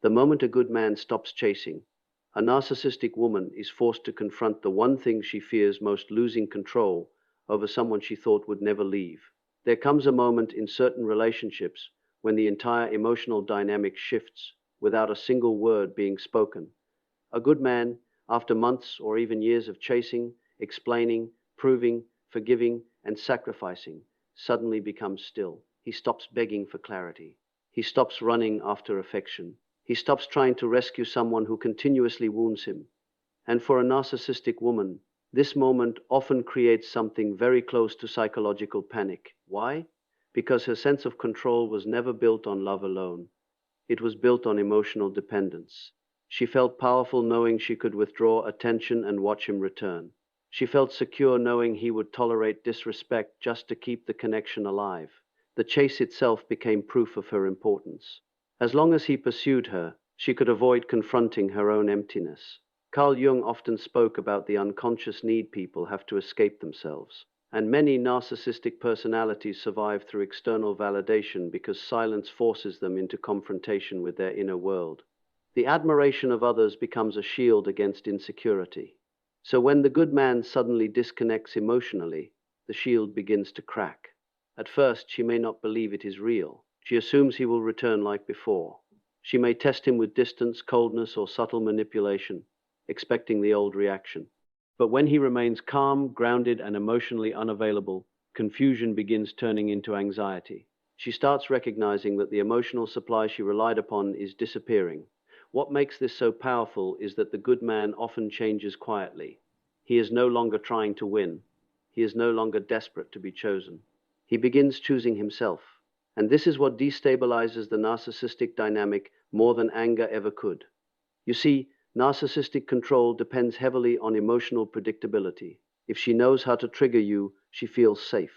The moment a good man stops chasing, a narcissistic woman is forced to confront the one thing she fears most: losing control over someone she thought would never leave. There comes a moment in certain relationships when the entire emotional dynamic shifts without a single word being spoken. A good man, after months or even years of chasing, explaining, proving, forgiving, and sacrificing, suddenly becomes still. He stops begging for clarity. He stops running after affection. He stops trying to rescue someone who continuously wounds him. And for a narcissistic woman, this moment often creates something very close to psychological panic. Why? Because her sense of control was never built on love alone. It was built on emotional dependence. She felt powerful knowing she could withdraw attention and watch him return. She felt secure knowing he would tolerate disrespect just to keep the connection alive. The chase itself became proof of her importance. As long as he pursued her, she could avoid confronting her own emptiness. Carl Jung often spoke about the unconscious need people have to escape themselves. And many narcissistic personalities survive through external validation because silence forces them into confrontation with their inner world. The admiration of others becomes a shield against insecurity. So when the good man suddenly disconnects emotionally, the shield begins to crack. At first, she may not believe it is real. She assumes he will return like before. She may test him with distance, coldness, or subtle manipulation, expecting the old reaction. But when he remains calm, grounded, and emotionally unavailable, confusion begins turning into anxiety. She starts recognizing that the emotional supply she relied upon is disappearing. What makes this so powerful is that the good man often changes quietly. He is no longer trying to win. He is no longer desperate to be chosen. He begins choosing himself. And this is what destabilizes the narcissistic dynamic more than anger ever could. You see, narcissistic control depends heavily on emotional predictability. If she knows how to trigger you, she feels safe.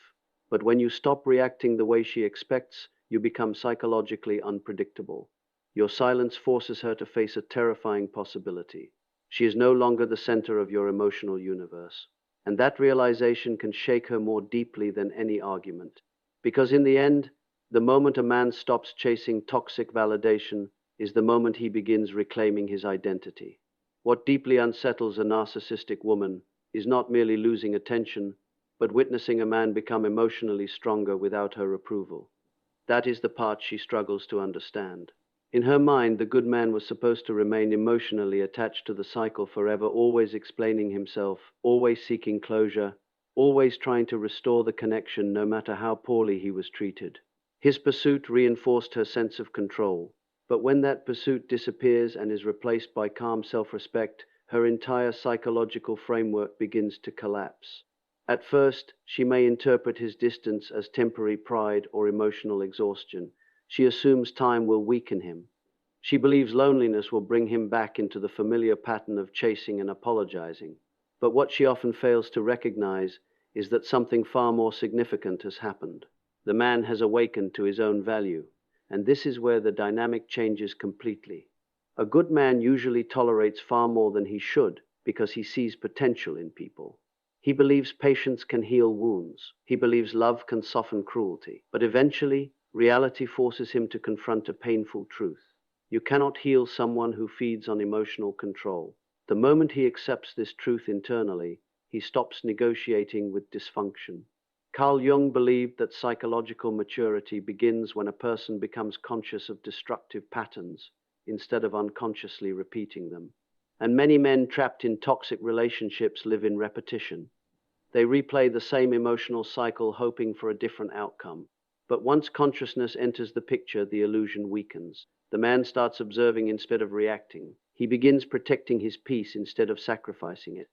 But when you stop reacting the way she expects, you become psychologically unpredictable. Your silence forces her to face a terrifying possibility. She is no longer the center of your emotional universe. And that realization can shake her more deeply than any argument. Because in the end, the moment a man stops chasing toxic validation is the moment he begins reclaiming his identity. What deeply unsettles a narcissistic woman is not merely losing attention, but witnessing a man become emotionally stronger without her approval. That is the part she struggles to understand. In her mind, the good man was supposed to remain emotionally attached to the cycle forever, always explaining himself, always seeking closure, always trying to restore the connection no matter how poorly he was treated. His pursuit reinforced her sense of control. But when that pursuit disappears and is replaced by calm self-respect, her entire psychological framework begins to collapse. At first, she may interpret his distance as temporary pride or emotional exhaustion. She assumes time will weaken him. She believes loneliness will bring him back into the familiar pattern of chasing and apologizing. But what she often fails to recognize is that something far more significant has happened. The man has awakened to his own value. And this is where the dynamic changes completely. A good man usually tolerates far more than he should because he sees potential in people. He believes patience can heal wounds. He believes love can soften cruelty. But eventually, reality forces him to confront a painful truth. You cannot heal someone who feeds on emotional control. The moment he accepts this truth internally, he stops negotiating with dysfunction. Carl Jung believed that psychological maturity begins when a person becomes conscious of destructive patterns instead of unconsciously repeating them. And many men trapped in toxic relationships live in repetition. They replay the same emotional cycle hoping for a different outcome. But once consciousness enters the picture, the illusion weakens. The man starts observing instead of reacting. He begins protecting his peace instead of sacrificing it.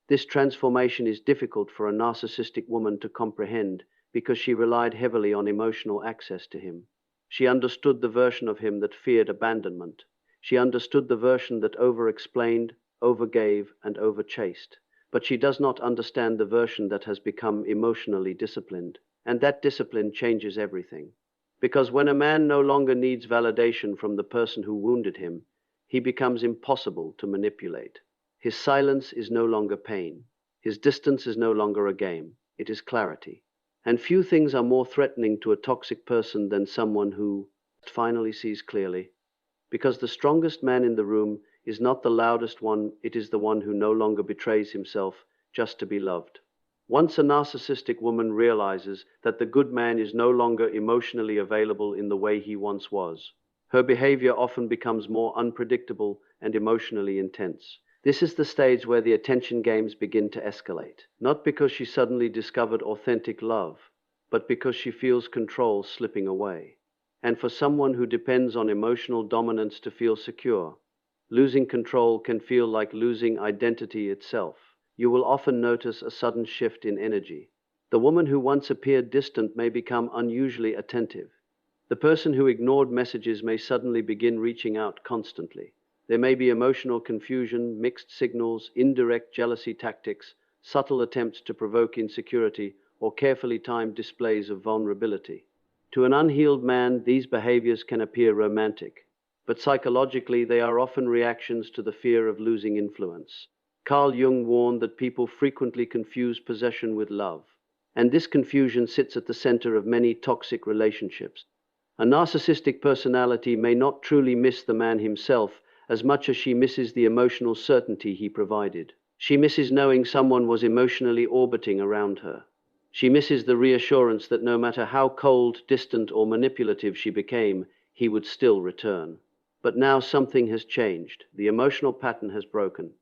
This transformation is difficult for a narcissistic woman to comprehend because she relied heavily on emotional access to him. She understood the version of him that feared abandonment. She understood the version that over-explained, overgave, and over-chased. But she does not understand the version that has become emotionally disciplined. And that discipline changes everything. Because when a man no longer needs validation from the person who wounded him, he becomes impossible to manipulate. His silence is no longer pain. His distance is no longer a game. It is clarity. And few things are more threatening to a toxic person than someone who finally sees clearly. Because the strongest man in the room is not the loudest one, it is the one who no longer betrays himself just to be loved. Once a narcissistic woman realizes that the good man is no longer emotionally available in the way he once was, her behavior often becomes more unpredictable and emotionally intense. This is the stage where the attention games begin to escalate, not because she suddenly discovered authentic love, but because she feels control slipping away. And for someone who depends on emotional dominance to feel secure, losing control can feel like losing identity itself. You will often notice a sudden shift in energy. The woman who once appeared distant may become unusually attentive. The person who ignored messages may suddenly begin reaching out constantly. There may be emotional confusion, mixed signals, indirect jealousy tactics, subtle attempts to provoke insecurity, or carefully timed displays of vulnerability. To an unhealed man, these behaviors can appear romantic, but psychologically they are often reactions to the fear of losing influence. Carl Jung warned that people frequently confuse possession with love, and this confusion sits at the center of many toxic relationships. A narcissistic personality may not truly miss the man himself as much as she misses the emotional certainty he provided. She misses knowing someone was emotionally orbiting around her. She misses the reassurance that no matter how cold, distant, or manipulative she became, he would still return. But now something has changed. The emotional pattern has broken.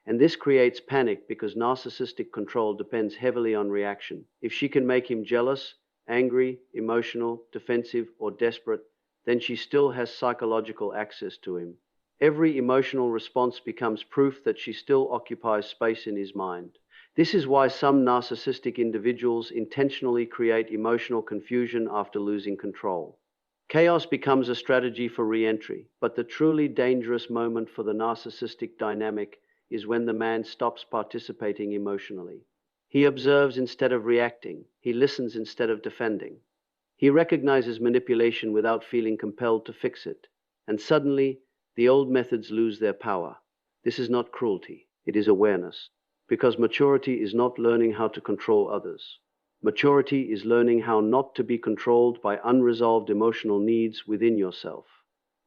And this creates panic because narcissistic control depends heavily on reaction. If she can make him jealous, angry, emotional, defensive, or desperate, then she still has psychological access to him. Every emotional response becomes proof that she still occupies space in his mind. This is why some narcissistic individuals intentionally create emotional confusion after losing control. Chaos becomes a strategy for re-entry, but the truly dangerous moment for the narcissistic dynamic is when the man stops participating emotionally. He observes instead of reacting. He listens instead of defending. He recognizes manipulation without feeling compelled to fix it. And suddenly, the old methods lose their power. This is not cruelty, it is awareness. Because maturity is not learning how to control others. Maturity is learning how not to be controlled by unresolved emotional needs within yourself.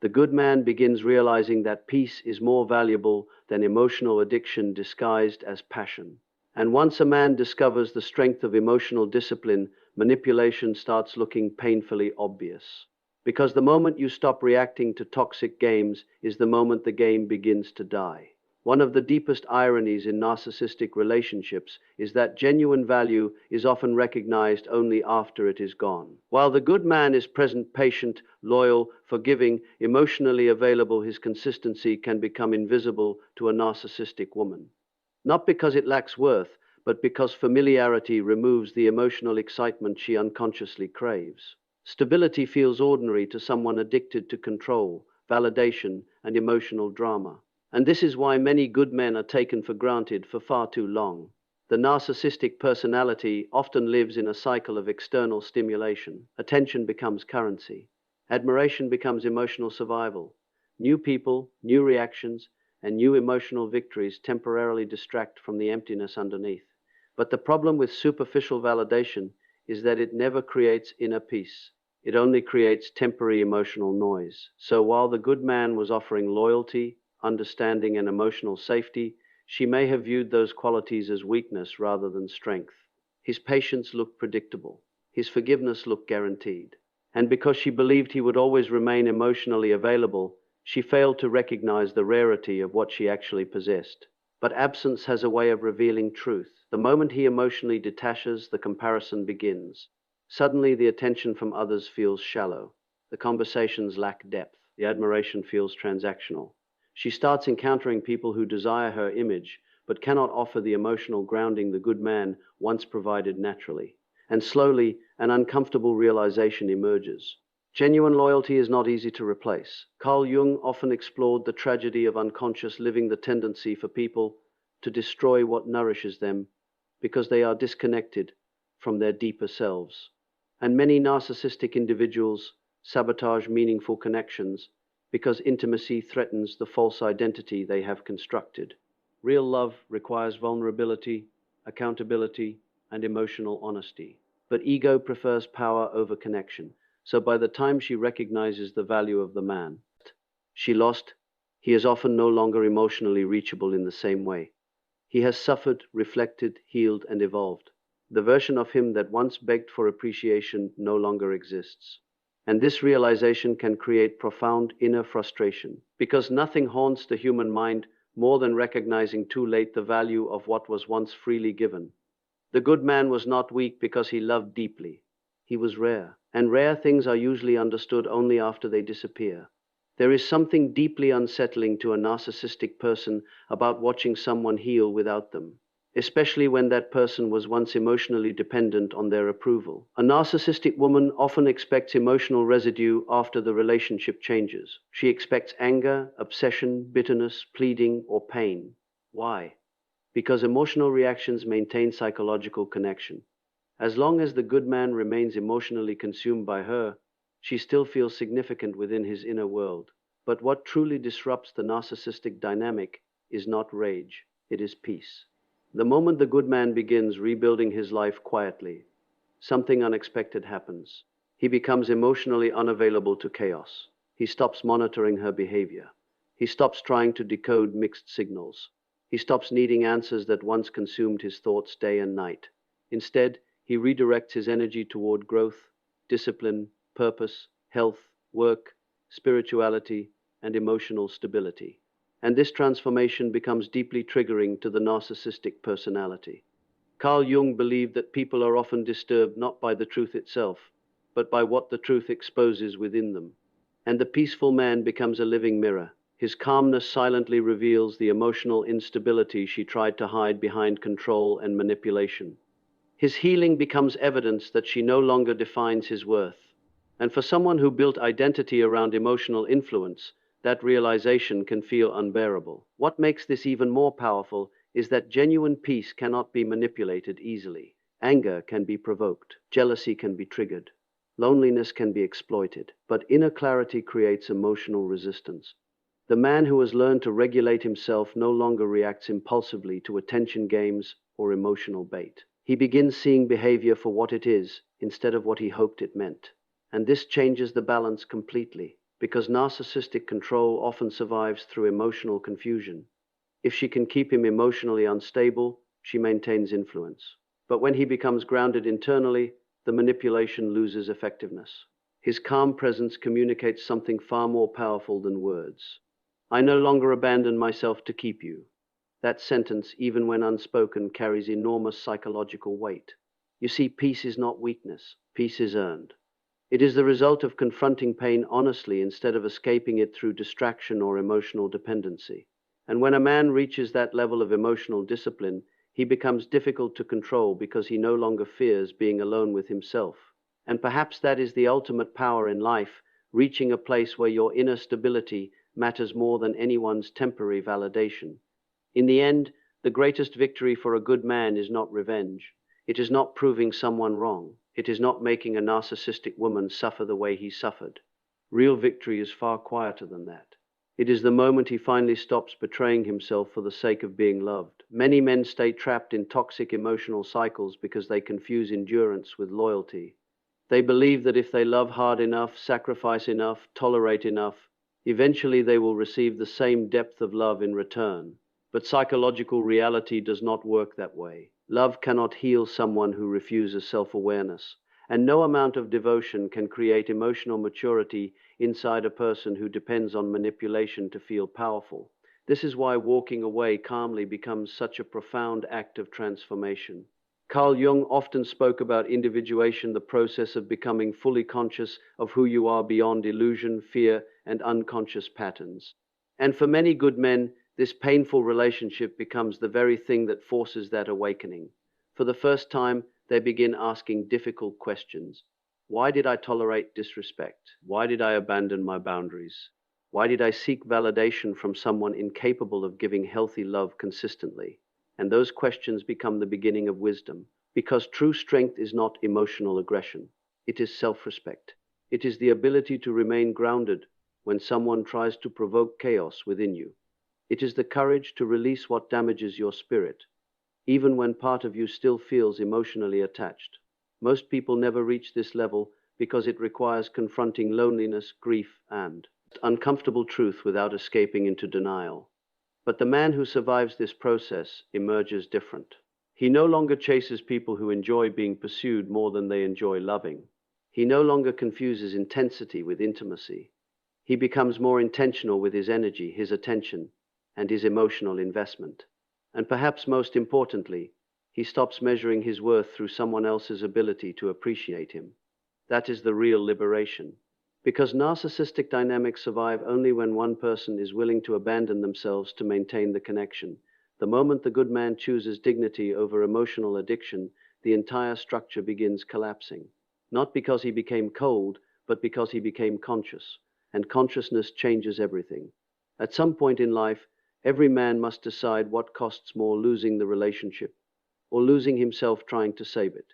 The good man begins realizing that peace is more valuable than emotional addiction disguised as passion. And once a man discovers the strength of emotional discipline, manipulation starts looking painfully obvious. Because the moment you stop reacting to toxic games is the moment the game begins to die. One of the deepest ironies in narcissistic relationships is that genuine value is often recognized only after it is gone. While the good man is present, patient, loyal, forgiving, emotionally available, his consistency can become invisible to a narcissistic woman. Not because it lacks worth, but because familiarity removes the emotional excitement she unconsciously craves. Stability feels ordinary to someone addicted to control, validation, and emotional drama. And this is why many good men are taken for granted for far too long. The narcissistic personality often lives in a cycle of external stimulation. Attention becomes currency. Admiration becomes emotional survival. New people, new reactions, and new emotional victories temporarily distract from the emptiness underneath. But the problem with superficial validation is that it never creates inner peace. It only creates temporary emotional noise. So while the good man was offering loyalty, understanding, and emotional safety, she may have viewed those qualities as weakness rather than strength. His patience looked predictable. His forgiveness looked guaranteed. And because she believed he would always remain emotionally available, she failed to recognize the rarity of what she actually possessed. But absence has a way of revealing truth. The moment he emotionally detaches, the comparison begins. Suddenly, the attention from others feels shallow. The conversations lack depth. The admiration feels transactional. She starts encountering people who desire her image, but cannot offer the emotional grounding the good man once provided naturally. And slowly, an uncomfortable realization emerges. Genuine loyalty is not easy to replace. Carl Jung often explored the tragedy of unconscious living, the tendency for people to destroy what nourishes them because they are disconnected from their deeper selves. And many narcissistic individuals sabotage meaningful connections because intimacy threatens the false identity they have constructed. Real love requires vulnerability, accountability, and emotional honesty. But ego prefers power over connection. So by the time she recognizes the value of the man, she lost, he is often no longer emotionally reachable in the same way. He has suffered, reflected, healed, and evolved. The version of him that once begged for appreciation no longer exists. And this realization can create profound inner frustration, because nothing haunts the human mind more than recognizing too late the value of what was once freely given. The good man was not weak because he loved deeply. He was rare, and rare things are usually understood only after they disappear. There is something deeply unsettling to a narcissistic person about watching someone heal without them, especially when that person was once emotionally dependent on their approval. A narcissistic woman often expects emotional residue after the relationship changes. She expects anger, obsession, bitterness, pleading, or pain. Why? Because emotional reactions maintain psychological connection. As long as the good man remains emotionally consumed by her, she still feels significant within his inner world. But what truly disrupts the narcissistic dynamic is not rage, it is peace. The moment the good man begins rebuilding his life quietly, something unexpected happens. He becomes emotionally unavailable to chaos. He stops monitoring her behavior. He stops trying to decode mixed signals. He stops needing answers that once consumed his thoughts day and night. Instead, he redirects his energy toward growth, discipline, purpose, health, work, spirituality, and emotional stability. And this transformation becomes deeply triggering to the narcissistic personality. Carl Jung believed that people are often disturbed not by the truth itself, but by what the truth exposes within them. And the peaceful man becomes a living mirror. His calmness silently reveals the emotional instability she tried to hide behind control and manipulation. His healing becomes evidence that she no longer defines his worth. And for someone who built identity around emotional influence, that realization can feel unbearable. What makes this even more powerful is that genuine peace cannot be manipulated easily. Anger can be provoked, jealousy can be triggered, loneliness can be exploited, but inner clarity creates emotional resistance. The man who has learned to regulate himself no longer reacts impulsively to attention games or emotional bait. He begins seeing behavior for what it is instead of what he hoped it meant. And this changes the balance completely, because narcissistic control often survives through emotional confusion. If she can keep him emotionally unstable, she maintains influence. But when he becomes grounded internally, the manipulation loses effectiveness. His calm presence communicates something far more powerful than words. I no longer abandon myself to keep you. That sentence, even when unspoken, carries enormous psychological weight. You see, peace is not weakness. Peace is earned. It is the result of confronting pain honestly instead of escaping it through distraction or emotional dependency. And when a man reaches that level of emotional discipline, he becomes difficult to control because he no longer fears being alone with himself. And perhaps that is the ultimate power in life, reaching a place where your inner stability matters more than anyone's temporary validation. In the end, the greatest victory for a good man is not revenge. It is not proving someone wrong. It is not making a narcissistic woman suffer the way he suffered. Real victory is far quieter than that. It is the moment he finally stops betraying himself for the sake of being loved. Many men stay trapped in toxic emotional cycles because they confuse endurance with loyalty. They believe that if they love hard enough, sacrifice enough, tolerate enough, eventually they will receive the same depth of love in return. But psychological reality does not work that way. Love cannot heal someone who refuses self-awareness, and no amount of devotion can create emotional maturity inside a person who depends on manipulation to feel powerful. This is why walking away calmly becomes such a profound act of transformation. Carl Jung often spoke about individuation, the process of becoming fully conscious of who you are beyond illusion, fear, and unconscious patterns. And for many good men, this painful relationship becomes the very thing that forces that awakening. For the first time, they begin asking difficult questions. Why did I tolerate disrespect? Why did I abandon my boundaries? Why did I seek validation from someone incapable of giving healthy love consistently? And those questions become the beginning of wisdom, because true strength is not emotional aggression. It is self-respect. It is the ability to remain grounded when someone tries to provoke chaos within you. It is the courage to release what damages your spirit, even when part of you still feels emotionally attached. Most people never reach this level because it requires confronting loneliness, grief, and uncomfortable truth without escaping into denial. But the man who survives this process emerges different. He no longer chases people who enjoy being pursued more than they enjoy loving. He no longer confuses intensity with intimacy. He becomes more intentional with his energy, his attention, and his emotional investment. And perhaps most importantly, he stops measuring his worth through someone else's ability to appreciate him. That is the real liberation. Because narcissistic dynamics survive only when one person is willing to abandon themselves to maintain the connection. The moment the good man chooses dignity over emotional addiction, the entire structure begins collapsing. Not because he became cold, but because he became conscious. And consciousness changes everything. At some point in life, every man must decide what costs more, losing the relationship or losing himself trying to save it.